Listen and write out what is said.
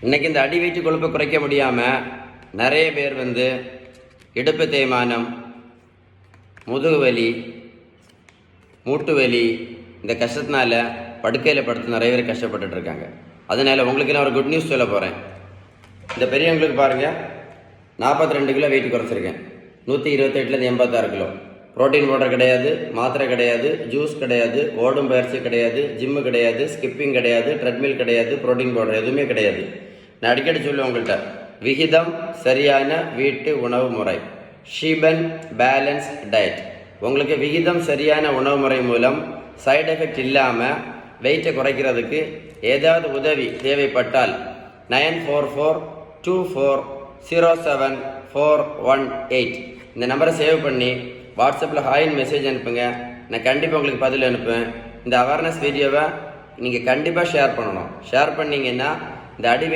இன்றைக்கி இந்த அடி வயிற்று கொழுப்பை குறைக்க முடியாமல் நிறைய பேர் இடுப்பு தேய்மானம், முதுகு வலி, மூட்டு வலி இந்த கஷ்டத்தினால படுக்கையில் படுத்து நிறைய பேர் கஷ்டப்பட்டுட்டு இருக்காங்க. அதனால் உங்களுக்கு நான் ஒரு குட் நியூஸ் சொல்ல போகிறேன். இந்த பெரியவங்களுக்கு பாருங்கள், 42 கிலோ வெயிட் குறைச்சிருக்கேன். 128லேருந்து 86 கிலோ. ப்ரோட்டீன் பவுடர் கிடையாது, மாத்திரை கிடையாது, ஜூஸ் கிடையாது, ஓடும் பயிற்சி கிடையாது, ஜிம்மு கிடையாது, ஸ்கிப்பிங் கிடையாது, ட்ரெட்மில் கிடையாது, ப்ரோட்டீன் பவுடர் எதுவுமே கிடையாது. நான் அடிக்கடி சொல்லுவேன் உங்கள்கிட்ட, விகிதம் சரியான வீட்டு உணவு முறை, ஷீபன் பேலன்ஸ் டயட். உங்களுக்கு விகிதம் சரியான உணவு முறை மூலம் சைடு எஃபெக்ட் இல்லாமல் வெயிட்டை குறைக்கிறதுக்கு ஏதாவது உதவி தேவைப்பட்டால் 9442407418 இந்த நம்பரை சேவ் பண்ணி வாட்ஸ்அப்பில் ஹாயின் மெசேஜ் அனுப்புங்க. நான் கண்டிப்பாக உங்களுக்கு பதில் அனுப்புவேன். இந்த அவேர்னஸ் வீடியோவை நீங்கள் கண்டிப்பாக ஷேர் பண்ணணும். ஷேர் பண்ணிங்கன்னா இந்த அடி